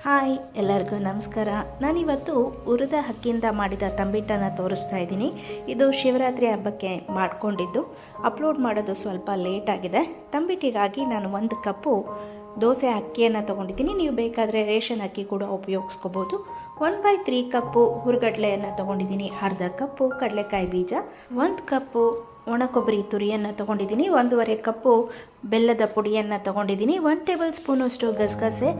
Hi ಎಲ್ಲರಿಗೂ ನಮಸ್ಕಾರ. ನಾನಿವತ್ತು ಹುರಿದ ಅಕ್ಕಿಯಿಂದ ಮಾಡಿದ ತಂಬಿಟ್ಟನ್ನು ತೋರಿಸ್ತಾ ಇದ್ದೀನಿ. ಇದು ಶಿವರಾತ್ರಿ ಹಬ್ಬಕ್ಕೆ ಮಾಡಿಕೊಂಡಿದ್ದು. ಅಪ್ಲೋಡ್ ಮಾಡೋದು ಸ್ವಲ್ಪ ಲೇಟ್ ಆಗಿದೆ. ತಂಬಿಟ್ಟಿಗಾಗಿ ನಾನು 1 ಕಪ್ಪು ದೋಸೆ ಅಕ್ಕಿಯನ್ನು ತೊಗೊಂಡಿದ್ದೀನಿ. ನೀವು ಬೇಕಾದರೆ ರೇಷನ್ ಅಕ್ಕಿ ಕೂಡ ಉಪಯೋಗಿಸ್ಕೋಬೋದು. 1/3 ಕಪ್ಪು ಹುರುಗಡ್ಲೆಯನ್ನು ತೊಗೊಂಡಿದ್ದೀನಿ. ಅರ್ಧ ಕಪ್ಪು ಕಡಲೆಕಾಯಿ ಬೀಜ, 1 ಕಪ್ಪು ಒಣ ಕೊಬ್ಬರಿ ತುರಿಯನ್ನು ತೊಗೊಂಡಿದ್ದೀನಿ, 1.5 ಕಪ್ಪು ಬೆಲ್ಲದ ಪುಡಿಯನ್ನು ತೊಗೊಂಡಿದ್ದೀನಿ, 1 ಟೇಬಲ್ ಸ್ಪೂನಷ್ಟು ಗಸಗಸೆ,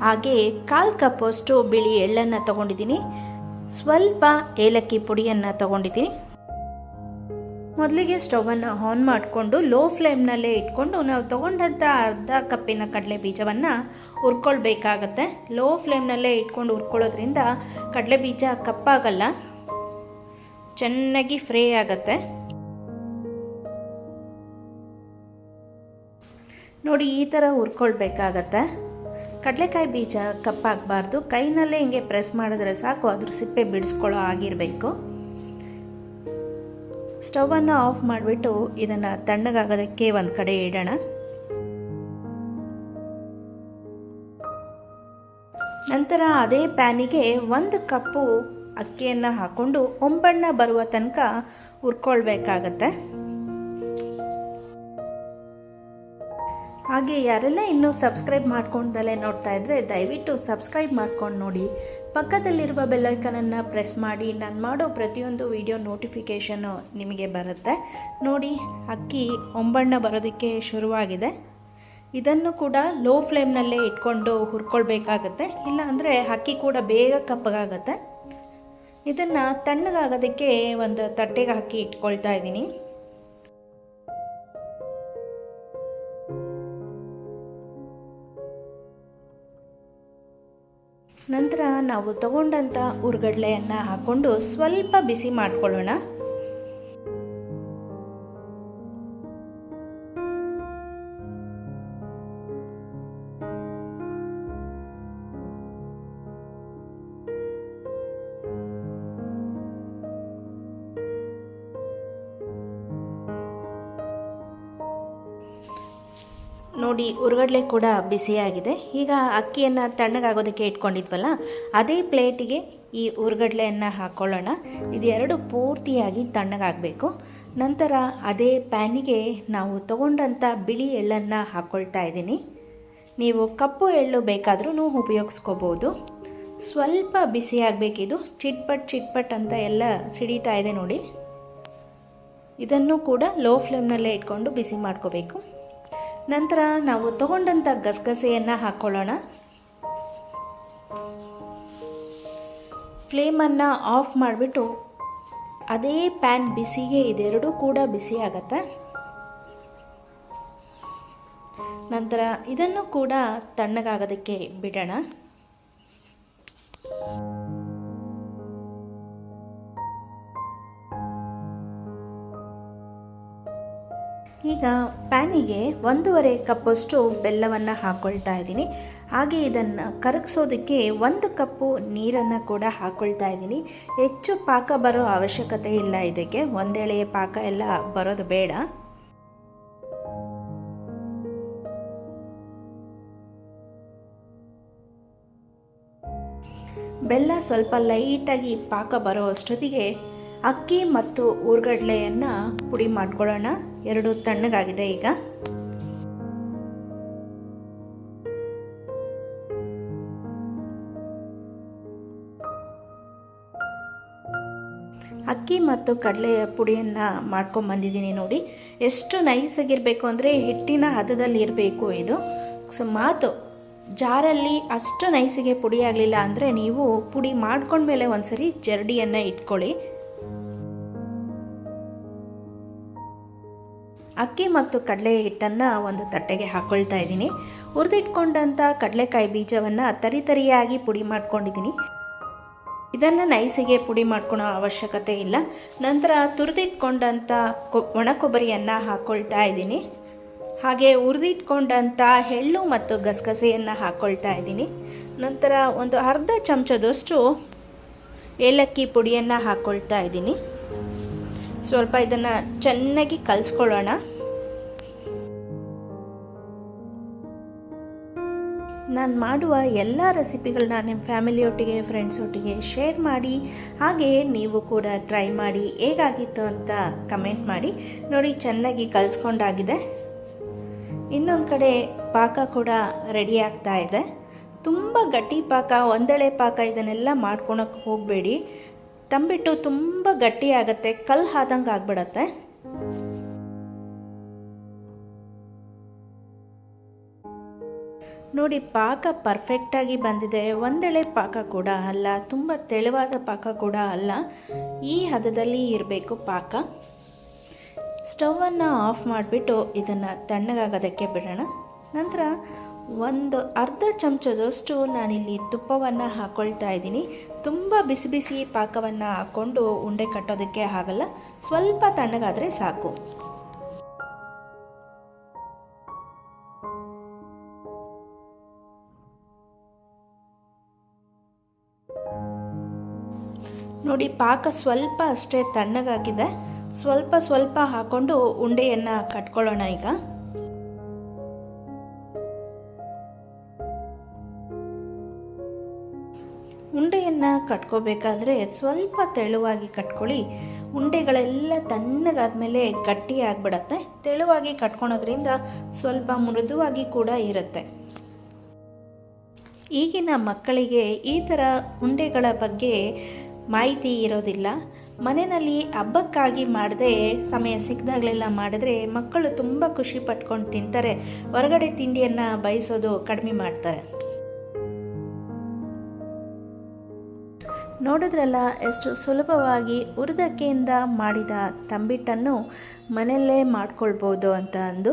ಹಾಗೆ 1/4 ಕಪ್ಪಷ್ಟು ಬಿಳಿ ಎಳ್ಳನ್ನು ತೊಗೊಂಡಿದ್ದೀನಿ, ಸ್ವಲ್ಪ ಏಲಕ್ಕಿ ಪುಡಿಯನ್ನು ತೊಗೊಂಡಿದ್ದೀನಿ. ಮೊದಲಿಗೆ ಸ್ಟವನ್ನು ಆನ್ ಮಾಡಿಕೊಂಡು ಲೋ ಫ್ಲೇಮ್ನಲ್ಲೇ ಇಟ್ಕೊಂಡು ನಾವು ತೊಗೊಂಡಂಥ ಅರ್ಧ ಕಪ್ಪಿನ ಕಡಲೆ ಬೀಜವನ್ನು ಹುರ್ಕೊಳ್ಬೇಕಾಗತ್ತೆ. ಲೋ ಫ್ಲೇಮ್ನಲ್ಲೇ ಇಟ್ಕೊಂಡು ಹುರ್ಕೊಳ್ಳೋದ್ರಿಂದ ಕಡಲೆ ಬೀಜ ಕಪ್ಪಾಗಲ್ಲ, ಚೆನ್ನಾಗಿ ಫ್ರೈ ಆಗುತ್ತೆ. ನೋಡಿ, ಈ ಥರ ಹುರ್ಕೊಳ್ಬೇಕಾಗತ್ತೆ. ಕಡಲೆಕಾಯಿ ಬೀಜ ಕಪ್ಪಾಗಬಾರ್ದು. ಕೈನಲ್ಲೇ ಹಿಂಗೆ ಪ್ರೆಸ್ ಮಾಡಿದ್ರೆ ಸಾಕು, ಅದ್ರ ಸಿಪ್ಪೆ ಬಿಡಿಸ್ಕೊಳ್ಳೋ ಆಗಿರಬೇಕು. ಸ್ಟವನ್ನು ಆಫ್ ಮಾಡಿಬಿಟ್ಟು ಇದನ್ನು ತಣ್ಣಗಾಗೋದಕ್ಕೆ ಒಂದು ಕಡೆ ಇಡೋಣ. ನಂತರ ಅದೇ ಪ್ಯಾನಿಗೆ 1 ಕಪ್ಪು ಅಕ್ಕಿಯನ್ನು ಹಾಕ್ಕೊಂಡು ಹೊಂಬಣ್ಣ ಬರುವ ತನಕ ಹುರ್ಕೊಳ್ಬೇಕಾಗತ್ತೆ. ಹಾಗೆ ಯಾರೆಲ್ಲ ಇನ್ನೂ ಸಬ್ಸ್ಕ್ರೈಬ್ ಮಾಡ್ಕೊಂಡಲ್ಲೇ ನೋಡ್ತಾ ಇದ್ದರೆ ದಯವಿಟ್ಟು ಸಬ್ಸ್ಕ್ರೈಬ್ ಮಾಡ್ಕೊಂಡು ನೋಡಿ. ಪಕ್ಕದಲ್ಲಿರುವ ಬೆಲ್ಲೈಕನನ್ನು ಪ್ರೆಸ್ ಮಾಡಿ. ನಾನು ಮಾಡೋ ಪ್ರತಿಯೊಂದು ವಿಡಿಯೋ ನೋಟಿಫಿಕೇಷನ್ನು ನಿಮಗೆ ಬರುತ್ತೆ. ನೋಡಿ, ಅಕ್ಕಿ ಹೊಂಬಣ್ಣ ಬರೋದಕ್ಕೆ ಶುರುವಾಗಿದೆ. ಇದನ್ನು ಕೂಡ ಲೋ ಫ್ಲೇಮ್ನಲ್ಲೇ ಇಟ್ಕೊಂಡು ಹುರ್ಕೊಳ್ಬೇಕಾಗತ್ತೆ, ಇಲ್ಲ ಅಂದರೆ ಅಕ್ಕಿ ಕೂಡ ಬೇಗ ಕಪ್ಪಗಾಗತ್ತೆ. ಇದನ್ನು ತಣ್ಣಗಾಗೋದಕ್ಕೆ ಒಂದು ತಟ್ಟೆಗೆ ಹಾಕಿ ಇಟ್ಕೊಳ್ತಾ ಇದ್ದೀನಿ. ನಂತರ ನಾವು ತಗೊಂಡಂಥ ಹುರುಗಡ್ಲೆಯನ್ನು ಹಾಕ್ಕೊಂಡು ಸ್ವಲ್ಪ ಬಿಸಿ ಮಾಡ್ಕೊಳ್ಳೋಣ. ನೋಡಿ, ಹುರುಗಡ್ಲೆ ಕೂಡ ಬಿಸಿಯಾಗಿದೆ. ಈಗ ಅಕ್ಕಿಯನ್ನು ತಣ್ಣಗಾಗೋದಕ್ಕೆ ಇಟ್ಕೊಂಡಿದ್ವಲ್ಲ, ಅದೇ ಪ್ಲೇಟಿಗೆ ಈ ಹುರುಗಡ್ಲೆಯನ್ನು ಹಾಕ್ಕೊಳ್ಳೋಣ. ಇದೆರಡು ಪೂರ್ತಿಯಾಗಿ ತಣ್ಣಗಾಗಬೇಕು. ನಂತರ ಅದೇ ಪ್ಯಾನಿಗೆ ನಾವು ತಗೊಂಡಂಥ ಬಿಳಿ ಎಳ್ಳನ್ನು ಹಾಕ್ಕೊಳ್ತಾ ಇದ್ದೀನಿ. ನೀವು ಕಪ್ಪು ಎಳ್ಳು ಬೇಕಾದ್ರೂ ಉಪಯೋಗಿಸ್ಕೋಬೋದು. ಸ್ವಲ್ಪ ಬಿಸಿಯಾಗಬೇಕಿದು. ಚಿಟ್ಪಟ್ ಅಂತ ಎಲ್ಲ ಸಿಡಿತಾ ಇದೆ ನೋಡಿ. ಇದನ್ನು ಕೂಡ ಲೋ ಫ್ಲೇಮ್ನಲ್ಲೇ ಇಟ್ಕೊಂಡು ಬಿಸಿ ಮಾಡ್ಕೋಬೇಕು. ನಂತರ ನಾವು ತಗೊಂಡಂಥ ಗಸಗಸೆಯನ್ನು ಹಾಕ್ಕೊಳ್ಳೋಣ. ಫ್ಲೇಮನ್ನು ಆಫ್ ಮಾಡಿಬಿಟ್ಟು ಅದೇ ಪ್ಯಾನ್ ಬಿಸಿಗೆ ಇದೆರಡೂ ಕೂಡ ಬಿಸಿ ಆಗುತ್ತೆ. ನಂತರ ಇದನ್ನು ಕೂಡ ತಣ್ಣಗಾಗೋದಕ್ಕೆ ಬಿಡೋಣ. ಈಗ ಪ್ಯಾನಿಗೆ 1.5 ಕಪ್ಪಷ್ಟು ಬೆಲ್ಲವನ್ನು ಹಾಕ್ಕೊಳ್ತಾ ಇದ್ದೀನಿ. ಹಾಗೆ ಇದನ್ನು ಕರಗಿಸೋದಕ್ಕೆ 1 ಕಪ್ಪು ನೀರನ್ನು ಕೂಡ ಹಾಕ್ಕೊಳ್ತಾ ಇದ್ದೀನಿ. ಹೆಚ್ಚು ಪಾಕ ಬರೋ ಅವಶ್ಯಕತೆ ಇಲ್ಲ. ಇದಕ್ಕೆ ಒಂದೆಳೆ ಪಾಕ ಎಲ್ಲ ಬರೋದು ಬೇಡ. ಬೆಲ್ಲ ಸ್ವಲ್ಪ ಲೈಟಾಗಿ ಪಾಕ ಬರೋ ಅಷ್ಟೊತ್ತಿಗೆ ಅಕ್ಕಿ ಮತ್ತು ಹುರುಗಡ್ಲೆಯನ್ನು ಪುಡಿ ಮಾಡ್ಕೊಳ್ಳೋಣ. ಎರಡು ತಣ್ಣಗಾಗಿದೆ. ಈಗ ಅಕ್ಕಿ ಮತ್ತು ಕಡಲೆಯ ಪುಡಿಯನ್ನು ಮಾಡ್ಕೊಂಬಂದಿದ್ದೀನಿ. ನೋಡಿ, ಎಷ್ಟು ನೈಸಾಗಿರಬೇಕು ಅಂದರೆ ಹಿಟ್ಟಿನ ಹದದಲ್ಲಿ ಇರಬೇಕು ಇದು. ಮಾತು ಜಾರಲ್ಲಿ ಅಷ್ಟು ನೈಸಿಗೆ ಪುಡಿ ಆಗಲಿಲ್ಲ ಅಂದರೆ ನೀವು ಪುಡಿ ಮಾಡ್ಕೊಂಡ್ಮೇಲೆ ಒಂದ್ಸರಿ ಜರಡಿಯನ್ನು ಇಟ್ಕೊಳ್ಳಿ. ಅಕ್ಕಿ ಮತ್ತು ಕಡಲೆ ಹಿಟ್ಟನ್ನು ಒಂದು ತಟ್ಟೆಗೆ ಹಾಕ್ಕೊಳ್ತಾ ಇದ್ದೀನಿ. ಹುರಿದಿಟ್ಕೊಂಡಂಥ ಕಡಲೆಕಾಯಿ ಬೀಜವನ್ನು ತರಿಯಾಗಿ ಪುಡಿ ಮಾಡ್ಕೊಂಡಿದ್ದೀನಿ. ಇದನ್ನು ನೈಸಿಗೆ ಪುಡಿ ಮಾಡ್ಕೊಳ್ಳೋ ಅವಶ್ಯಕತೆ ಇಲ್ಲ. ನಂತರ ತುರಿದಿಟ್ಕೊಂಡಂಥ ಒಣ ಕೊಬ್ಬರಿಯನ್ನು ಹಾಕ್ಕೊಳ್ತಾ ಇದ್ದೀನಿ. ಹಾಗೆ ಹುರಿದಿಟ್ಕೊಂಡಂಥ ಎಳ್ಳು ಮತ್ತು ಗಸಗಸೆಯನ್ನು ಹಾಕ್ಕೊಳ್ತಾ ಇದ್ದೀನಿ. ನಂತರ ಒಂದು ಅರ್ಧ ಚಮಚದಷ್ಟು ಏಲಕ್ಕಿ ಪುಡಿಯನ್ನು ಹಾಕ್ಕೊಳ್ತಾ ಇದ್ದೀನಿ. ಸ್ವಲ್ಪ ಇದನ್ನು ಚೆನ್ನಾಗಿ ಕಲಿಸ್ಕೊಳ್ಳೋಣ. ನಾನು ಮಾಡುವ ಎಲ್ಲ ರೆಸಿಪಿಗಳನ್ನ ನಿಮ್ಮ ಫ್ಯಾಮಿಲಿಯೊಟ್ಟಿಗೆ ಫ್ರೆಂಡ್ಸೊಟ್ಟಿಗೆ ಶೇರ್ ಮಾಡಿ. ಹಾಗೆ ನೀವು ಕೂಡ ಟ್ರೈ ಮಾಡಿ ಹೇಗಾಗಿತ್ತು ಅಂತ ಕಮೆಂಟ್ ಮಾಡಿ. ನೋಡಿ, ಚೆನ್ನಾಗಿ ಕಲಿಸ್ಕೊಂಡಾಗಿದೆ. ಇನ್ನೊಂದು ಕಡೆ ಪಾಕ ಕೂಡ ರೆಡಿ ಆಗ್ತಾ ಇದೆ. ತುಂಬ ಗಟ್ಟಿ ಪಾಕ, ಒಂದೆಳೆ ಪಾಕ ಇದನ್ನೆಲ್ಲ ಮಾಡ್ಕೊಳಕ್ಕೆ ಹೋಗಬೇಡಿ. ತಂಬಿಟ್ಟು ತುಂಬ ಗಟ್ಟಿ ಆಗುತ್ತೆ, ಕಲ್ಲು ಆದಂಗೆ ಆಗ್ಬಿಡತ್ತೆ. ನೋಡಿ, ಪಾಕ ಪರ್ಫೆಕ್ಟಾಗಿ ಬಂದಿದೆ. ಒಂದೆಳೆ ಪಾಕ ಕೂಡ ಅಲ್ಲ, ತುಂಬ ತೆಳುವಾದ ಪಾಕ ಕೂಡ ಅಲ್ಲ. ಈ ಹದದಲ್ಲಿ ಇರಬೇಕು ಪಾಕ. ಸ್ಟವನ್ನು ಆಫ್ ಮಾಡಿಬಿಟ್ಟು ಇದನ್ನು ತಣ್ಣಗಾಗೋದಕ್ಕೆ ಬಿಡೋಣ. ನಂತರ ಒಂದು ಅರ್ಧ ಚಮಚದಷ್ಟು ನಾನಿಲ್ಲಿ ತುಪ್ಪವನ್ನು ಹಾಕ್ಕೊಳ್ತಾ ಇದ್ದೀನಿ. ತುಂಬ ಬಿಸಿ ಬಿಸಿ ಪಾಕವನ್ನು ಹಾಕ್ಕೊಂಡು ಉಂಡೆ ಕಟ್ಟೋದಕ್ಕೆ ಆಗಲ್ಲ, ಸ್ವಲ್ಪ ತಣ್ಣಗಾದರೆ ಸಾಕು. ನೋಡಿ, ಪಾಕ ಸ್ವಲ್ಪ ಅಷ್ಟೇ ತಣ್ಣಗಾಗಿದೆ. ಸ್ವಲ್ಪ ಸ್ವಲ್ಪ ಹಾಕ್ಕೊಂಡು ಉಂಡೆಯನ್ನು ಕಟ್ಕೊಳ್ಳೋಣ. ಈಗ ಉಂಡೆಯನ್ನು ಕಟ್ಕೋಬೇಕಾದ್ರೆ ಸ್ವಲ್ಪ ತೆಳುವಾಗಿ ಕಟ್ಕೊಳ್ಳಿ. ಉಂಡೆಗಳೆಲ್ಲ ತಣ್ಣಗಾದ್ಮೇಲೆ ಗಟ್ಟಿ ಆಗಿಬಿಡತ್ತೆ. ತೆಳುವಾಗಿ ಕಟ್ಕೊಳೋದ್ರಿಂದ ಸ್ವಲ್ಪ ಮೃದುವಾಗಿ ಕೂಡ ಇರುತ್ತೆ. ಈಗಿನ ಮಕ್ಕಳಿಗೆ ಈ ಥರ ಉಂಡೆಗಳ ಬಗ್ಗೆ ಮಾಹಿತಿ ಇರೋದಿಲ್ಲ. ಮನೆಯಲ್ಲಿ ಹಬ್ಬಕ್ಕಾಗಿ ಮಾಡದೆ ಸಮಯ ಸಿಕ್ಕಿದಾಗಲೆಲ್ಲ ಮಾಡಿದ್ರೆ ಮಕ್ಕಳು ತುಂಬ ಖುಷಿ ಪಟ್ಕೊಂಡು ತಿಂತಾರೆ. ಹೊರಗಡೆ ತಿಂಡಿಯನ್ನು ಬಯಸೋದು ಕಡಿಮೆ ಮಾಡ್ತಾರೆ. ನೋಡಿದ್ರಲ್ಲ ಎಷ್ಟು ಸುಲಭವಾಗಿ ಹುರಿದಕ್ಕೆಯಿಂದ ಮಾಡಿದ ತಂಬಿಟ್ಟನ್ನು ಮನೆಯಲ್ಲೇ ಮಾಡ್ಕೊಳ್ಬೋದು ಅಂತ ಅಂದು.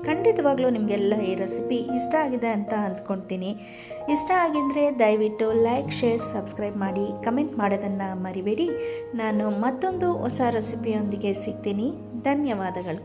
ಖಂಡಿತವಾಗ್ಲೂ ನಿಮಗೆಲ್ಲ ಈ ರೆಸಿಪಿ ಇಷ್ಟ ಆಗಿದೆ ಅಂತ ಅಂದ್ಕೊಳ್ತೀನಿ. ಇಷ್ಟ ಆಗಿದ್ದರೆ ದಯವಿಟ್ಟು ಲೈಕ್, ಶೇರ್, ಸಬ್ಸ್ಕ್ರೈಬ್ ಮಾಡಿ. ಕಮೆಂಟ್ ಮಾಡೋದನ್ನು ಮರಿಬೇಡಿ. ನಾನು ಮತ್ತೊಂದು ಹೊಸ ರೆಸಿಪಿಯೊಂದಿಗೆ ಸಿಗ್ತೀನಿ. ಧನ್ಯವಾದಗಳು.